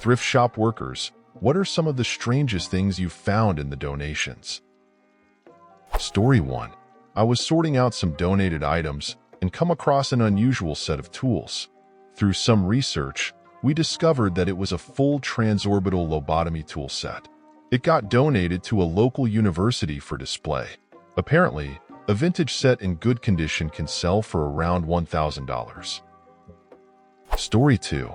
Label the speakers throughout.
Speaker 1: Thrift shop workers, what are some of the strangest things you've found in the donations? Story 1. I was sorting out some donated items and come across an unusual set of tools. Through some research, we discovered that it was a full transorbital lobotomy tool set. It got donated to a local university for display. Apparently, a vintage set in good condition can sell for around $1,000. Story 2.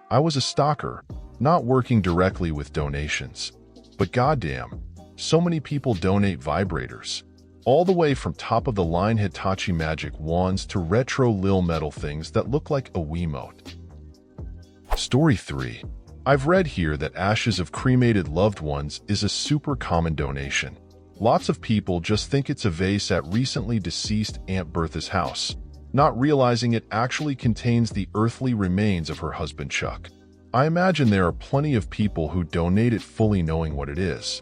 Speaker 1: I was a stalker, not working directly with donations. But goddamn, so many people donate vibrators. All the way from top-of-the-line Hitachi magic wands to retro lil metal things that look like a Wiimote. Story 3. I've read here that ashes of cremated loved ones is a super common donation. Lots of people just think it's a vase at recently deceased Aunt Bertha's house, not realizing it actually contains the earthly remains of her husband Chuck. I imagine there are plenty of people who donate it fully knowing what it is.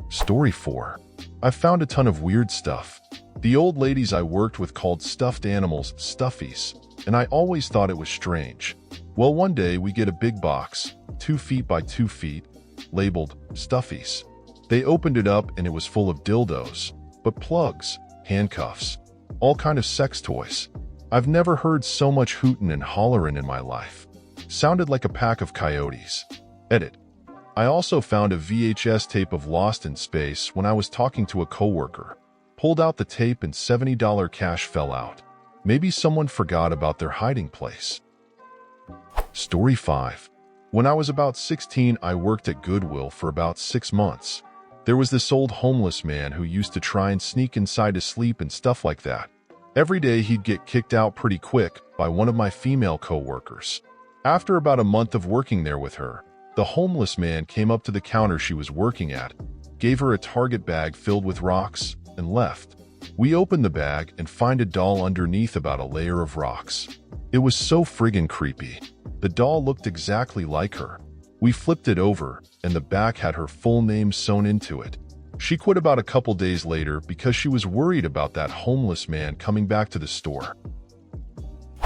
Speaker 1: Story 4. I found a ton of weird stuff. The old ladies I worked with called stuffed animals stuffies, and I always thought it was strange. Well, one day we get a big box, 2 feet by 2 feet, labeled stuffies. They opened it up and it was full of dildos, but plugs, handcuffs, all kind of sex toys. I've never heard so much hootin' and hollerin' in my life. Sounded like a pack of coyotes. Edit. I also found a VHS tape of Lost in Space when I was talking to a coworker. Pulled out the tape and $70 cash fell out. Maybe someone forgot about their hiding place. Story 5. When I was about 16, I worked at Goodwill for about 6 months. There was this old homeless man who used to try and sneak inside to sleep and stuff like that. Every day he'd get kicked out pretty quick by one of my female coworkers. After about a month of working there with her, the homeless man came up to the counter she was working at, gave her a Target bag filled with rocks, and left. We opened the bag and find a doll underneath about a layer of rocks. It was so friggin' creepy. The doll looked exactly like her. We flipped it over, and the back had her full name sewn into it. She quit about a couple days later because she was worried about that homeless man coming back to the store.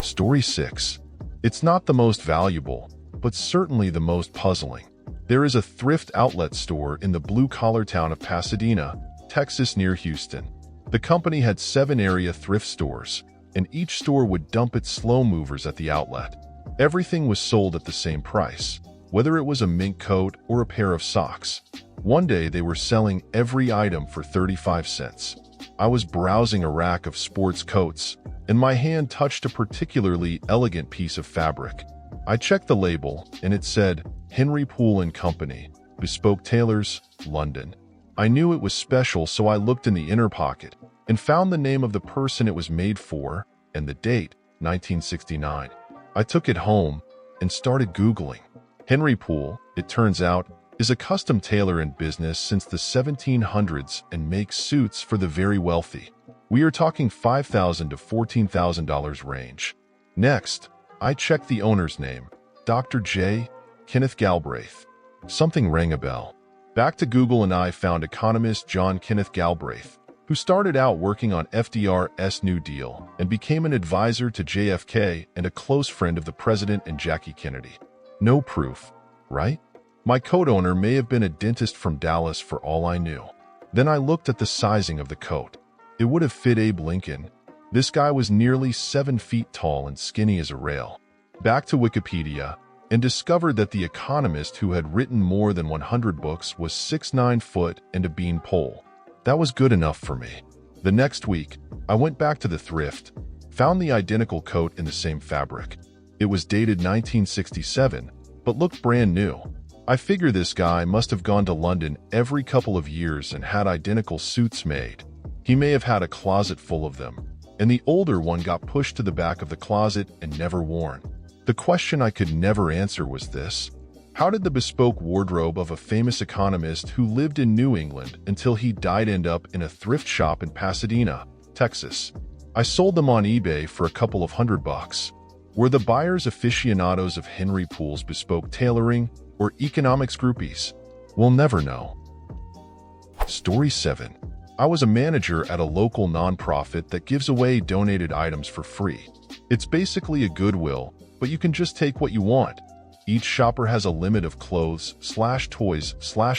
Speaker 1: Story 6. It's not the most valuable, but certainly the most puzzling. There is a thrift outlet store in the blue-collar town of Pasadena, Texas near Houston. The company had 7 area thrift stores, and each store would dump its slow movers at the outlet. Everything was sold at the same price, whether it was a mink coat or a pair of socks. One day they were selling every item for 35 cents. I was browsing a rack of sports coats, and my hand touched a particularly elegant piece of fabric. I checked the label, and it said, Henry Poole & Company, Bespoke Tailors, London. I knew it was special, so I looked in the inner pocket and found the name of the person it was made for and the date, 1969. I took it home and started Googling. Henry Poole, it turns out, is a custom tailor in business since the 1700s and makes suits for the very wealthy. We are talking $5,000 to $14,000 range. Next, I checked the owner's name, Dr. J. Kenneth Galbraith. Something rang a bell. Back to Google and I found economist John Kenneth Galbraith, who started out working on FDR's New Deal and became an advisor to JFK and a close friend of the president and Jackie Kennedy. No proof, right? My coat owner may have been a dentist from Dallas for all I knew. Then I looked at the sizing of the coat. It would have fit Abe Lincoln. This guy was nearly 7 feet tall and skinny as a rail. Back to Wikipedia, and discovered that the economist who had written more than 100 books was 6'9" foot and a bean pole. That was good enough for me. The next week, I went back to the thrift, found the identical coat in the same fabric. It was dated 1967, but looked brand new. I figure this guy must have gone to London every couple of years and had identical suits made. He may have had a closet full of them, and the older one got pushed to the back of the closet and never worn. The question I could never answer was this: how did the bespoke wardrobe of a famous economist who lived in New England until he died end up in a thrift shop in Pasadena, Texas? I sold them on eBay for a couple of $100. Were the buyers aficionados of Henry Poole's bespoke tailoring or economics groupies? We'll never know. Story 7. I was a manager at a local nonprofit that gives away donated items for free. It's basically a Goodwill, but you can just take what you want. Each shopper has a limit of clothes, toys,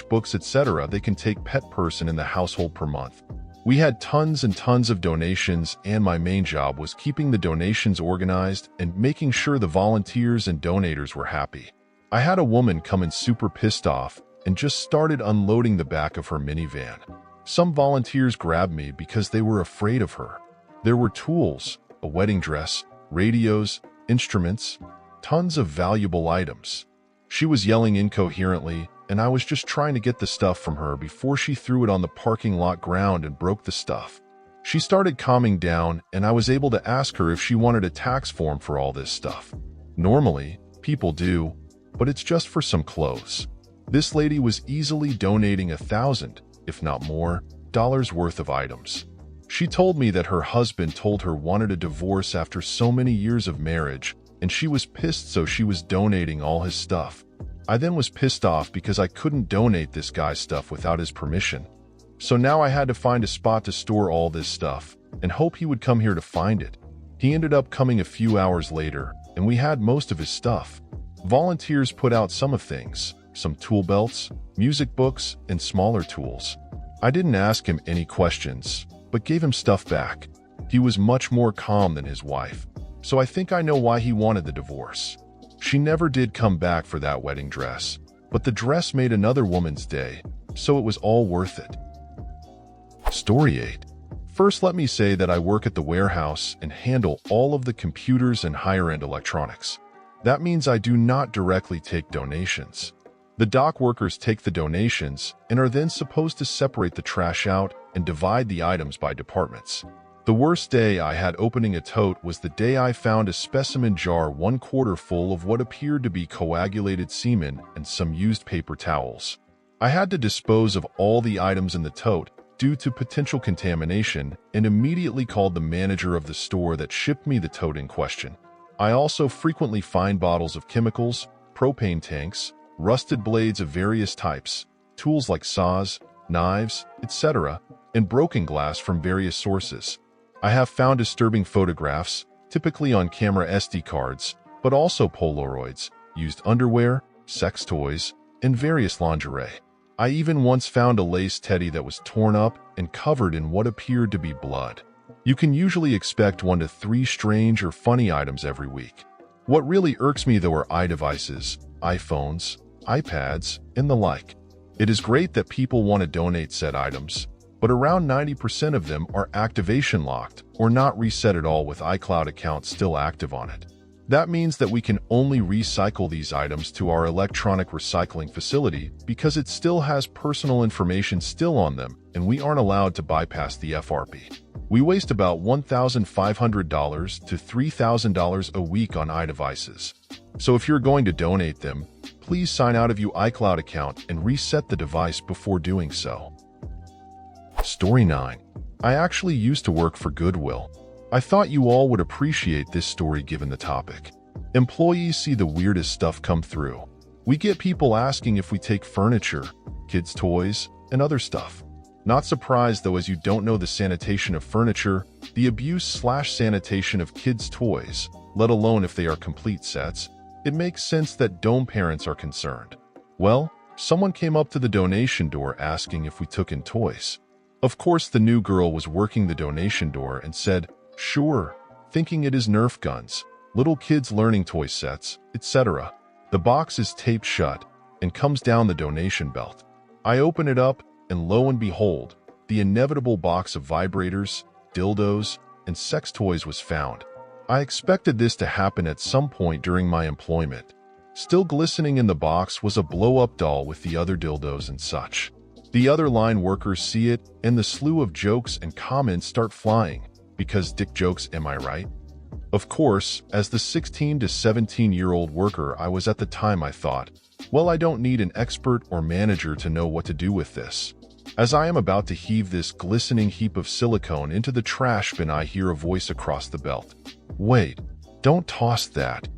Speaker 1: books, etc. they can take per person in the household per month. We had tons and tons of donations, and my main job was keeping the donations organized and making sure the volunteers and donators were happy. I had a woman come in super pissed off and just started unloading the back of her minivan. Some volunteers grabbed me because they were afraid of her. There were tools, a wedding dress, radios, instruments, tons of valuable items. She was yelling incoherently, and I was just trying to get the stuff from her before she threw it on the parking lot ground and broke the stuff. She started calming down, and I was able to ask her if she wanted a tax form for all this stuff. Normally, people do, but it's just for some clothes. This lady was easily donating $1,000, if not more, dollars worth of items. She told me that her husband told her wanted a divorce after so many years of marriage, and she was pissed, so she was donating all his stuff. I then was pissed off because I couldn't donate this guy's stuff without his permission. So now I had to find a spot to store all this stuff and hope he would come here to find it. He ended up coming a few hours later, and we had most of his stuff. Volunteers put out some of things, some tool belts, music books, and smaller tools. I didn't ask him any questions, but gave him stuff back. He was much more calm than his wife, so I think I know why he wanted the divorce. She never did come back for that wedding dress, but the dress made another woman's day, so it was all worth it. Story 8. First, let me say that I work at the warehouse and handle all of the computers and higher-end electronics. That means I do not directly take donations. The dock workers take the donations and are then supposed to separate the trash out and divide the items by departments. The worst day I had opening a tote was the day I found a specimen jar 1/4 full of what appeared to be coagulated semen and some used paper towels. I had to dispose of all the items in the tote due to potential contamination and immediately called the manager of the store that shipped me the tote in question. I also frequently find bottles of chemicals, propane tanks, rusted blades of various types, tools like saws, knives, etc., and broken glass from various sources. I have found disturbing photographs, typically on camera SD cards, but also Polaroids, used underwear, sex toys, and various lingerie. I even once found a lace teddy that was torn up and covered in what appeared to be blood. You can usually expect 1 to 3 strange or funny items every week. What really irks me though are iDevices, iPhones, iPads, and the like. It is great that people want to donate said items, but around 90% of them are activation locked or not reset at all with iCloud accounts still active on it. That means that we can only recycle these items to our electronic recycling facility because it still has personal information still on them, and we aren't allowed to bypass the FRP. We waste about $1,500 to $3,000 a week on iDevices. So if you're going to donate them, please sign out of your iCloud account and reset the device before doing so. Story 9. I actually used to work for Goodwill. I thought you all would appreciate this story given the topic. Employees see the weirdest stuff come through. We get people asking if we take furniture, kids' toys, and other stuff. Not surprised though, as you don't know the sanitation of furniture, the abuse/sanitation of kids' toys, let alone if they are complete sets. It makes sense that dome parents are concerned. Well, someone came up to the donation door asking if we took in toys. Of course, the new girl was working the donation door and said, "Sure," thinking it is Nerf guns, little kids' learning toy sets, etc. The box is taped shut and comes down the donation belt. I open it up, and lo and behold, the inevitable box of vibrators, dildos, and sex toys was found. I expected this to happen at some point during my employment. Still glistening in the box was a blow-up doll with the other dildos and such. The other line workers see it, and the slew of jokes and comments start flying, because dick jokes, am I right? Of course, as the 16 to 17-year-old worker I was at the time, I thought, well, I don't need an expert or manager to know what to do with this. As I am about to heave this glistening heap of silicone into the trash bin, I hear a voice across the belt. "Wait, don't toss that."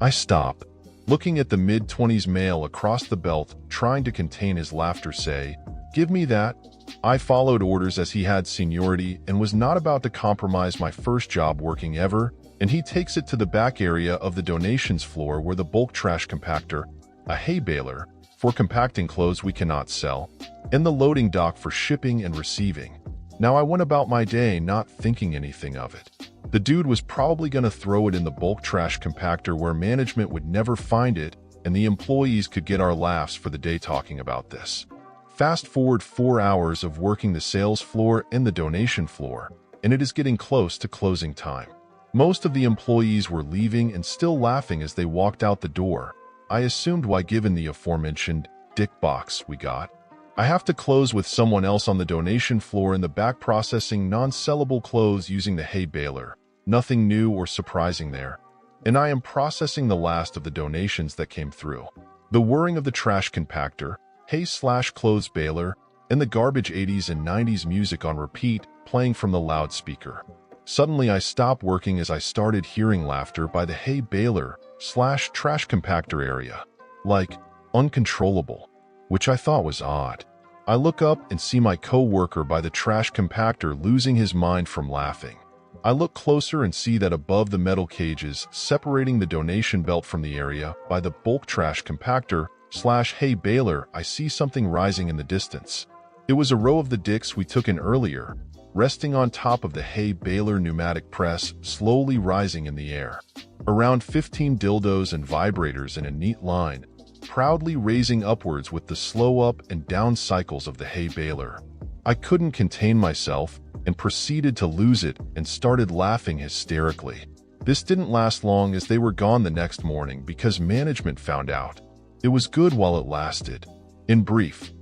Speaker 1: I stop, looking at the mid-20s male across the belt, trying to contain his laughter, say, "Give me that." I followed orders as he had seniority and was not about to compromise my first job working ever, and he takes it to the back area of the donations floor where the bulk trash compactor, a hay baler, for compacting clothes we cannot sell, and the loading dock for shipping and receiving. Now I went about my day not thinking anything of it. The dude was probably going to throw it in the bulk trash compactor where management would never find it, and the employees could get our laughs for the day talking about this. Fast forward 4 hours of working the sales floor and the donation floor, and it is getting close to closing time. Most of the employees were leaving and still laughing as they walked out the door. I assumed why, given the aforementioned dick box we got. I have to close with someone else on the donation floor in the back processing non-sellable clothes using the hay baler. Nothing new or surprising there. And I am processing the last of the donations that came through. The whirring of the trash compactor, hay/clothes baler, and the garbage 80s and 90s music on repeat playing from the loudspeaker. Suddenly I stopped working as I started hearing laughter by the hay baler/trash compactor area. Like, uncontrollable. Which I thought was odd. I look up and see my co-worker by the trash compactor losing his mind from laughing. I look closer and see that above the metal cages separating the donation belt from the area by the bulk trash compactor/hay baler, I see something rising in the distance. It was a row of the dicks we took in earlier, resting on top of the hay baler pneumatic press, slowly rising in the air. Around 15 dildos and vibrators in a neat line, proudly raising upwards with the slow up and down cycles of the hay baler. I couldn't contain myself and proceeded to lose it and started laughing hysterically. This didn't last long as they were gone the next morning because management found out. It was good while it lasted. In brief,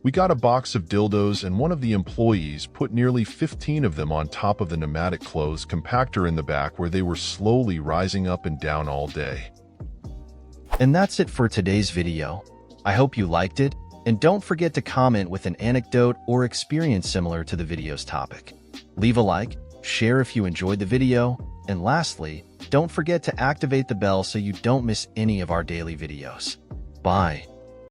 Speaker 1: we got a box of dildos and one of the employees put nearly 15 of them on top of the pneumatic clothes compactor in the back where they were slowly rising up and down all day.
Speaker 2: And that's it for today's video. I hope you liked it, and don't forget to comment with an anecdote or experience similar to the video's topic. Leave a like, share if you enjoyed the video, and lastly, don't forget to activate the bell so you don't miss any of our daily videos. Bye.